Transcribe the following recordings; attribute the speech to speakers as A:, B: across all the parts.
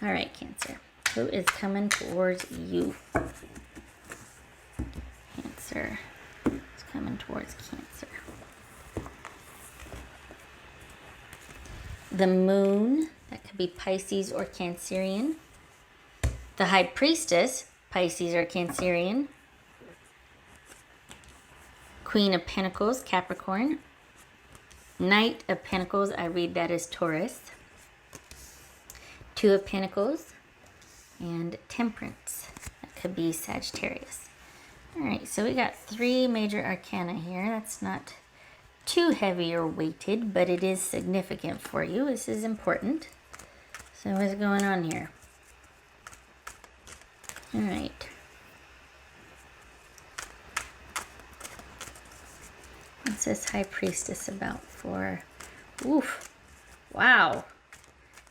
A: All right, Cancer. Who is coming towards you? Cancer. Who's coming towards Cancer? The Moon. That could be Pisces or Cancerian. The High Priestess. Pisces or Cancerian. Queen of Pentacles. Capricorn. Knight of Pentacles. I read that as Taurus. Two of Pentacles. And Temperance. That could be Sagittarius. All right, so we got 3 major arcana here. That's not too heavy or weighted, but it is significant for you. This is important. So what's going on here? All right. What's this High Priestess about for? Oof. Wow.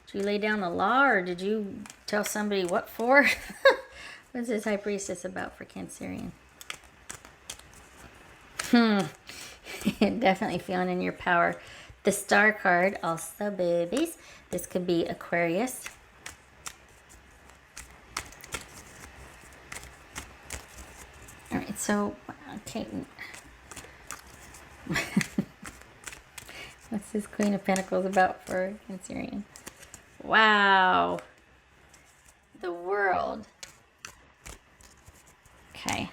A: Did you lay down the law, or did you tell somebody what for? What's this High Priestess about for Cancerian? Definitely feeling in your power. The Star card, also babies. This could be Aquarius. All right, so, okay. What's this Queen of Pentacles about for Cancerian? Wow. The World. Okay.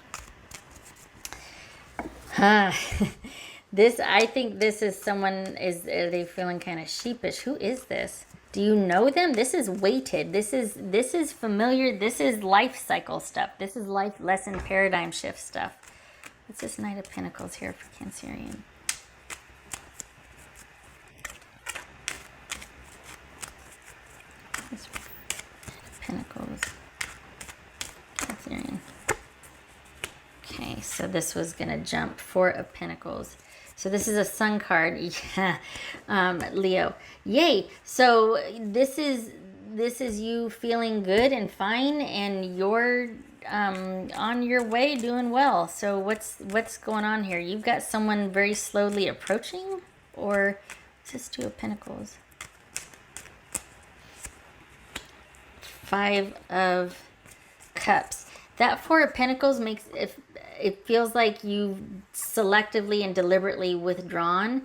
A: This, I think this is someone, are they feeling kind of sheepish? Who is this? Do you know them? This is weighted. This is familiar. This is life cycle stuff. This is life lesson paradigm shift stuff. What's this Knight of Pentacles here for Cancerian? This Knight of Pentacles. Cancerian. Okay, so this was going to jump 4 of Pentacles. So this is a Sun card. Yeah, Leo. Yay. So this is you feeling good and fine, and you're on your way doing well. So what's going on here? You've got someone very slowly approaching, or is this 2 of Pentacles? 5 of Cups. That 4 of Pentacles makes it feels like you've selectively and deliberately withdrawn.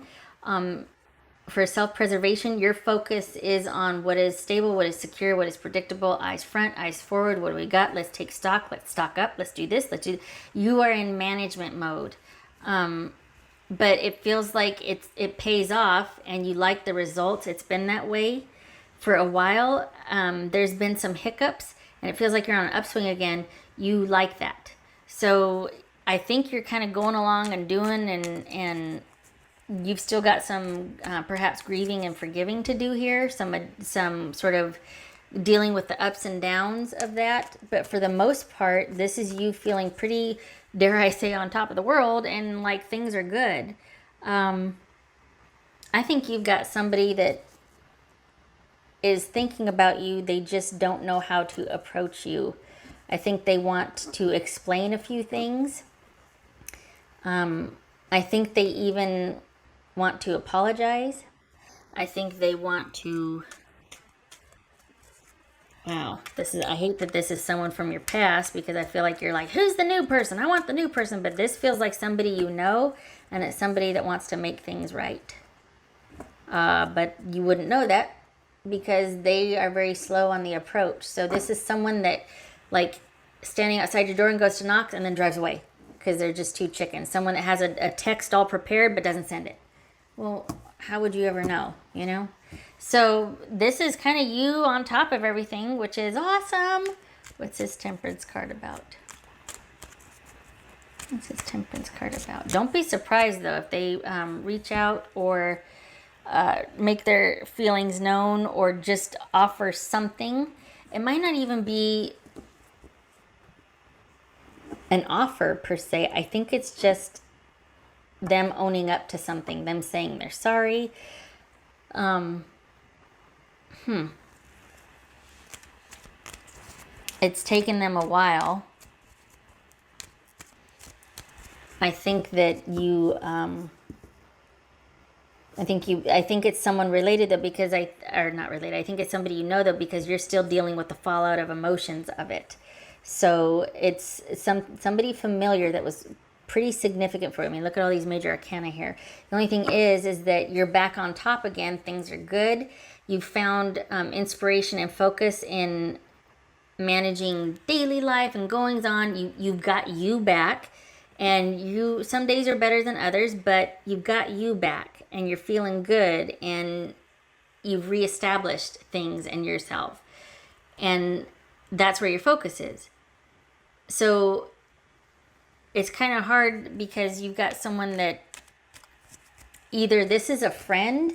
A: For self-preservation, your focus is on what is stable, what is secure, what is predictable. Eyes front, eyes forward. What do we got? Let's take stock. Let's stock up. Let's do this. Let's do. You are in management mode, but it feels like it pays off, and you like the results. It's been that way for a while. There's been some hiccups, and it feels like you're on an upswing again. You like that. So I think you're kind of going along and doing, and you've still got some perhaps grieving and forgiving to do here. Some sort of dealing with the ups and downs of that. But for the most part, this is you feeling pretty, dare I say, on top of the world, and like things are good. I think you've got somebody that is thinking about you. They just don't know how to approach you. I think they want to explain a few things. I think they even want to apologize. I think they want to... Wow, I hate that this is someone from your past, because I feel like you're like, who's the new person? I want the new person. But this feels like somebody you know, and it's somebody that wants to make things right. But you wouldn't know that because they are very slow on the approach. So this is someone that, like, standing outside your door and goes to knock and then drives away because they're just too chicken. Someone that has a text all prepared but doesn't send it. Well, how would you ever know, you know? So this is kind of you on top of everything, which is awesome. What's this Temperance card about? What's this Temperance card about? Don't be surprised, though, if they reach out or make their feelings known or just offer something. It might not even be an offer per se. I think it's just them owning up to something, them saying they're sorry. It's taken them a while. I think that you I think it's someone related though, because or not related. I think it's somebody you know though, because you're still dealing with the fallout of emotions of it. So it's somebody familiar that was pretty significant for you. I mean, look at all these major arcana here. The only thing is that you're back on top again. Things are good. You found inspiration and focus in managing daily life and goings on. You've got you back, and you some days are better than others, but you've got you back, and you're feeling good, and you've reestablished things in yourself, and that's where your focus is. So it's kind of hard because you've got someone that either this is a friend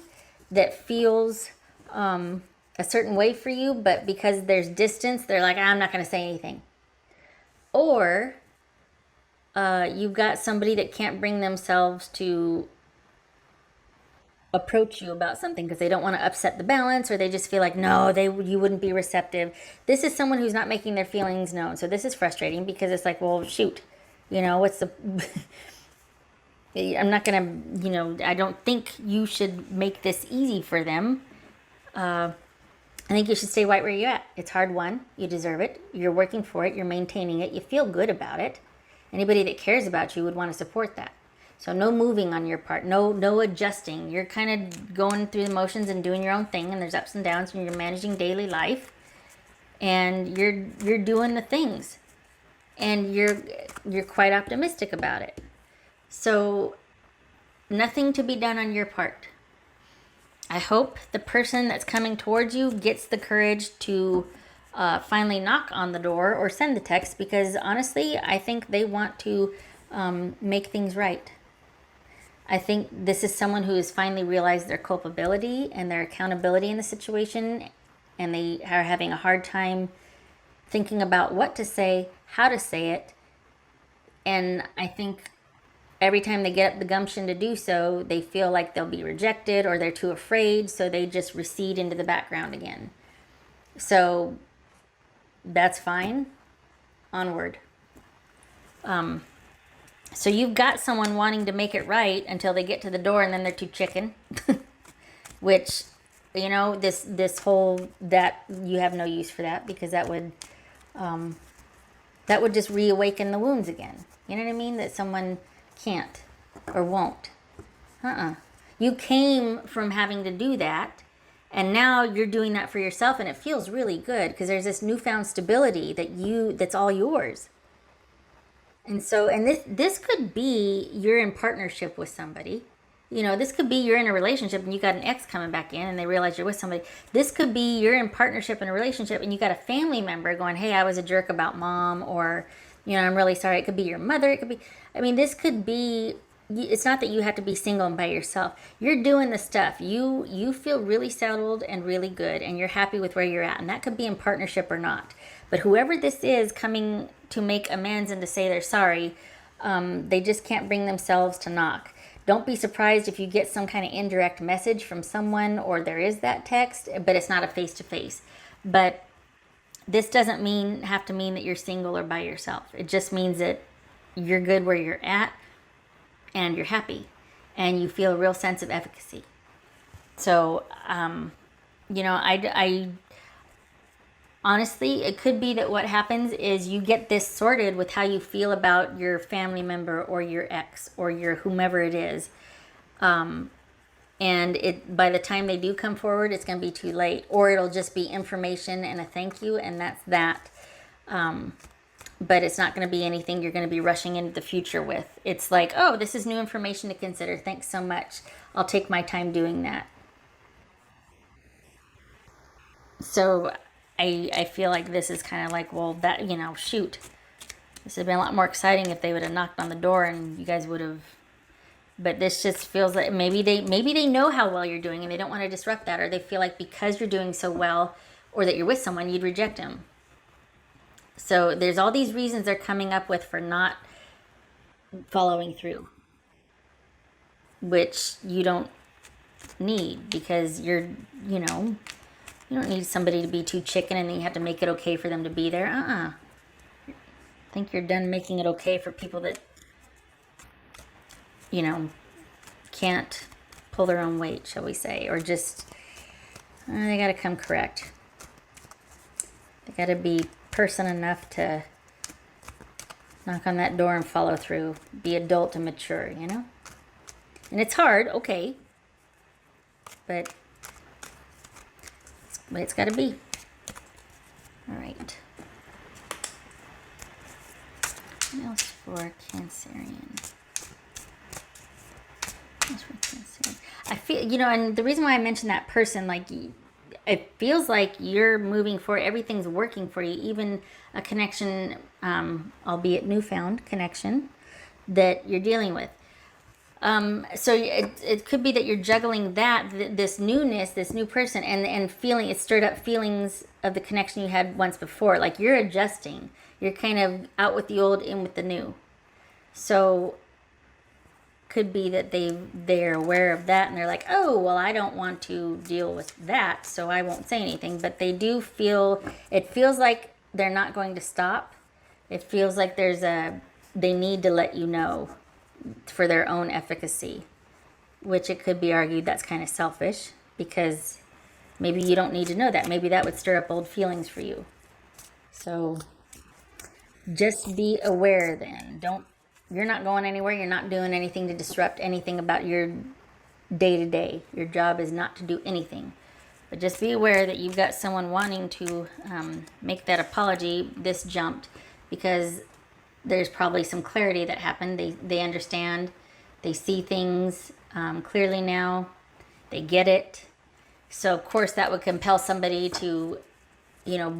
A: that feels a certain way for you, but because there's distance, they're like, I'm not going to say anything. Or you've got somebody that can't bring themselves to approach you about something because they don't want to upset the balance, or they just feel like no, you wouldn't be receptive. This is someone who's not making their feelings known. So this is frustrating because it's like, well, shoot, what's the I'm not gonna, I don't think you should make this easy for them. I think you should stay right where you're at. It's hard won. You deserve it. You're working for it. You're maintaining it. You feel good about it. Anybody that cares about you would want to support that. So no moving on your part. No adjusting. You're kind of going through the motions and doing your own thing. And there's ups and downs. And you're managing daily life. And you're doing the things. And you're quite optimistic about it. So nothing to be done on your part. I hope the person that's coming towards you gets the courage to finally knock on the door or send the text, because honestly, I think they want to make things right. I think this is someone who has finally realized their culpability and their accountability in the situation, and they are having a hard time thinking about what to say, how to say it. And I think every time they get up the gumption to do so, they feel like they'll be rejected or they're too afraid, so they just recede into the background again. So that's fine. Onward. So you've got someone wanting to make it right until they get to the door, and then they're too chicken. Which, this whole, that you have no use for that, because that would just reawaken the wounds again. You know what I mean? That someone can't or won't. You came from having to do that, and now you're doing that for yourself, and it feels really good because there's this newfound stability that's all yours. And so, and this could be you're in partnership with somebody. This could be you're in a relationship and you got an ex coming back in and they realize you're with somebody. This could be you're in partnership in a relationship and you got a family member going, hey, I was a jerk about mom, or, I'm really sorry. It could be your mother. It could be, this could be, it's not that you have to be single and by yourself. You're doing the stuff. You feel really settled and really good, and you're happy with where you're at. And that could be in partnership or not. But whoever this is coming to make amends and to say they're sorry, they just can't bring themselves to knock. Don't be surprised if you get some kind of indirect message from someone, or there is that text, but it's not a face-to-face. But this doesn't have to mean that you're single or by yourself. It just means that you're good where you're at, and you're happy, and you feel a real sense of efficacy. So, I honestly, it could be that what happens is you get this sorted with how you feel about your family member or your ex or your whomever it is. And by the time they do come forward, it's going to be too late, or it'll just be information and a thank you, and that's that. But it's not going to be anything you're going to be rushing into the future with. It's like, oh, this is new information to consider. Thanks so much. I'll take my time doing that. So I feel like this is kind of like, well, that, shoot. This would have been a lot more exciting if they would have knocked on the door and you guys would have. But this just feels like maybe they know how well you're doing and they don't want to disrupt that, or they feel like because you're doing so well or that you're with someone, you'd reject them. So there's all these reasons they're coming up with for not following through, which you don't need, because you don't need somebody to be too chicken and then you have to make it okay for them to be there. I think you're done making it okay for people that, can't pull their own weight, shall we say, or just they got to come correct. They got to be person enough to knock on that door and follow through, be adult and mature, you know? And it's hard, okay, but it's got to be. All right. What else for Cancerian? I feel, you know, and the reason why I mentioned that person, like, it feels like you're moving forward. Everything's working for you, even a connection, albeit newfound connection that you're dealing with. So it could be that you're juggling this newness, this new person, and feeling it stirred up feelings of the connection you had once before. Like you're adjusting. You're kind of out with the old, in with the new. So could be that they're aware of that and they're like, oh, well, I don't want to deal with that, so I won't say anything. But they do feel, it feels like they're not going to stop. It feels like they need to let you know for their own efficacy, which it could be argued that's kind of selfish, because maybe you don't need to know that. Maybe that would stir up old feelings for you. So just be aware then. You're not going anywhere. You're not doing anything to disrupt anything about your day-to-day. Your job is not to do anything. But just be aware that you've got someone wanting to make that apology. This jumped because there's probably some clarity that happened. They understand. They see things clearly now. They get it. So, of course, that would compel somebody to, you know,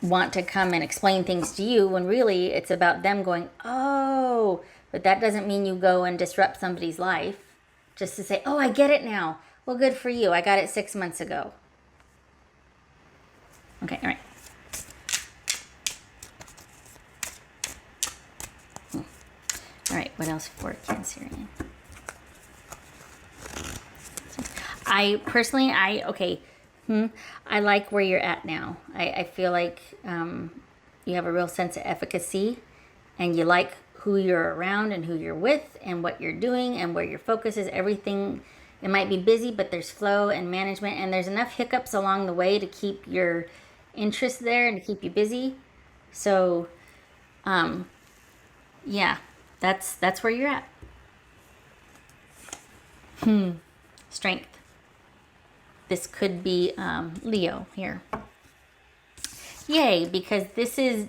A: want to come and explain things to you when really it's about them going, oh, but that doesn't mean you go and disrupt somebody's life just to say, oh, I get it now. Well, good for you. I got it 6 months ago. Okay, all right. All right, what else for Cancerian? I personally, I like where you're at now. I feel like you have a real sense of efficacy, and you like who you're around and who you're with and what you're doing and where your focus is. Everything, it might be busy, but there's flow and management, and there's enough hiccups along the way to keep your interest there and to keep you busy. So, yeah, that's where you're at. Strength. This could be Leo here. Yay, because this is,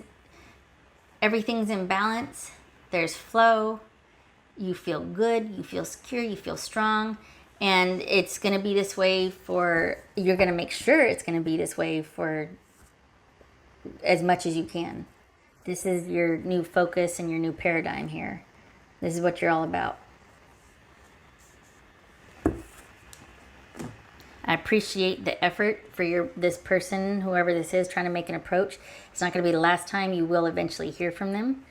A: everything's in balance. There's flow. You feel good. You feel secure. You feel strong. And it's going to be this way you're going to make sure it's going to be this way for as much as you can. This is your new focus and your new paradigm here. This is what you're all about. I appreciate the effort for this person, whoever this is, trying to make an approach. It's not going to be the last time. You will eventually hear from them.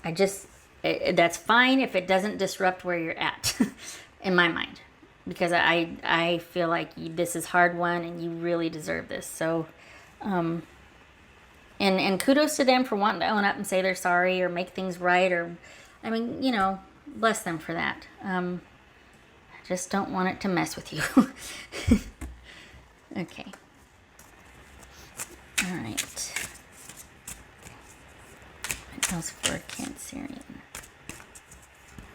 A: That's fine if it doesn't disrupt where you're at, in my mind, because I feel like this is hard won and you really deserve this. So, and kudos to them for wanting to own up and say they're sorry or make things right, or, I mean, you know, bless them for that. Just don't want it to mess with you. Okay. All right. What else for Cancerian?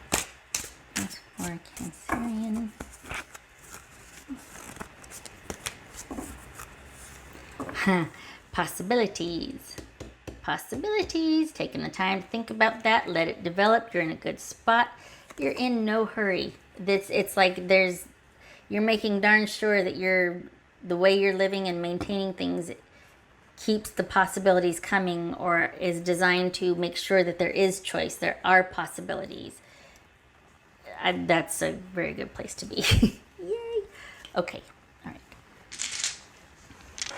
A: What else for Cancerian? Possibilities. Possibilities. Taking the time to think about that. Let it develop. You're in a good spot. You're in no hurry. It's like you're making darn sure that the way you're living and maintaining things keeps the possibilities coming, or is designed to make sure that there is choice. There are possibilities. That's a very good place to be. Yay. Okay. All right. I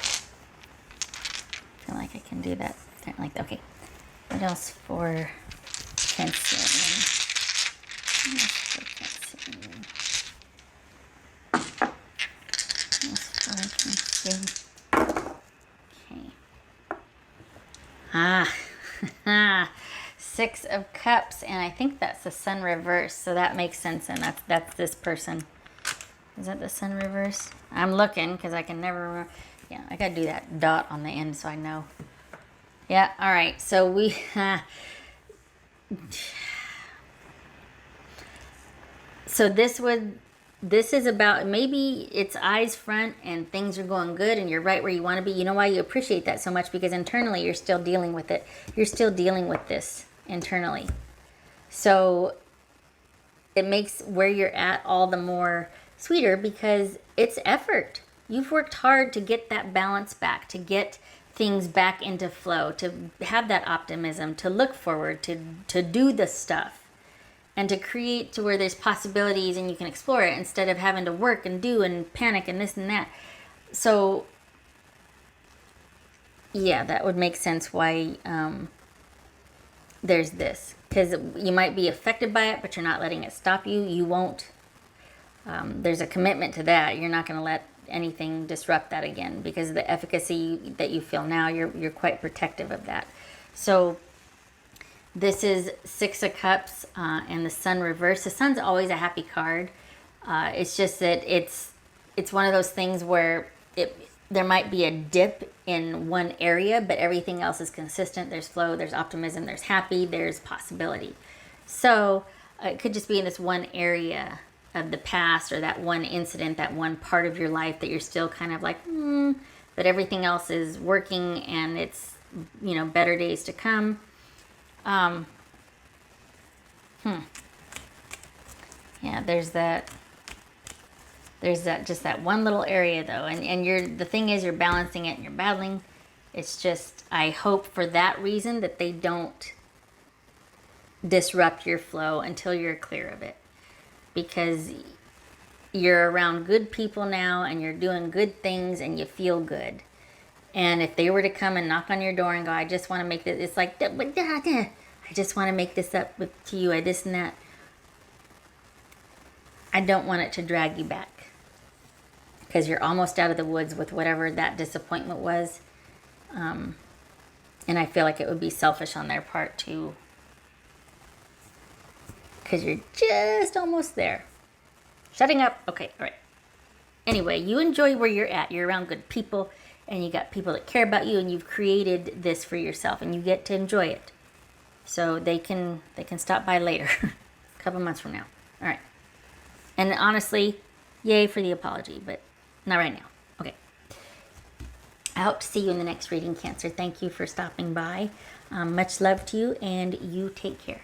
A: feel like I can do that. Like that. Okay. What else for Cancerian? Okay. Six of Cups, and I think that's the Sun reverse, so that makes sense, and that's this person. Is that the Sun reverse? I'm looking because I can never remember. Yeah, I gotta do that dot on the end so I know. Yeah, all right. So we. So this is about, maybe it's eyes front and things are going good and you're right where you want to be. You know why you appreciate that so much? Because internally you're still dealing with it. You're still dealing with this internally. So it makes where you're at all the more sweeter because it's effort. You've worked hard to get that balance back, to get things back into flow, to have that optimism, to look forward, to do the stuff, and to create to where there's possibilities and you can explore it instead of having to work and do and panic and this and that. So yeah, that would make sense why there's this, because you might be affected by it, but you're not letting it stop you. You won't. There's a commitment to that. You're not going to let anything disrupt that again, because the efficacy that you feel now, you're quite protective of that. So this is Six of Cups and the Sun reverse. The Sun's always a happy card. It's just that it's one of those things where there might be a dip in one area, but everything else is consistent. There's flow, there's optimism, there's happy, there's possibility. So it could just be in this one area of the past, or that one incident, that one part of your life that you're still kind of like, but everything else is working and it's, better days to come. Yeah, there's that just that one little area though, and the thing is, you're balancing it and you're battling. It's just, I hope for that reason that they don't disrupt your flow until you're clear of it, because you're around good people now and you're doing good things and you feel good. And if they were to come and knock on your door and go, I just want to make this, it's like, I just want to make this up to you, this and that. I don't want it to drag you back, because you're almost out of the woods with whatever that disappointment was. And I feel like it would be selfish on their part to, because you're just almost there. Shutting up. Okay, all right. Anyway, you enjoy where you're at. You're around good people, and you got people that care about you, and you've created this for yourself, and you get to enjoy it. So they can stop by later, a couple months from now. All right. And honestly, yay for the apology, but not right now. Okay. I hope to see you in the next reading, Cancer. Thank you for stopping by. Much love to you, and you take care.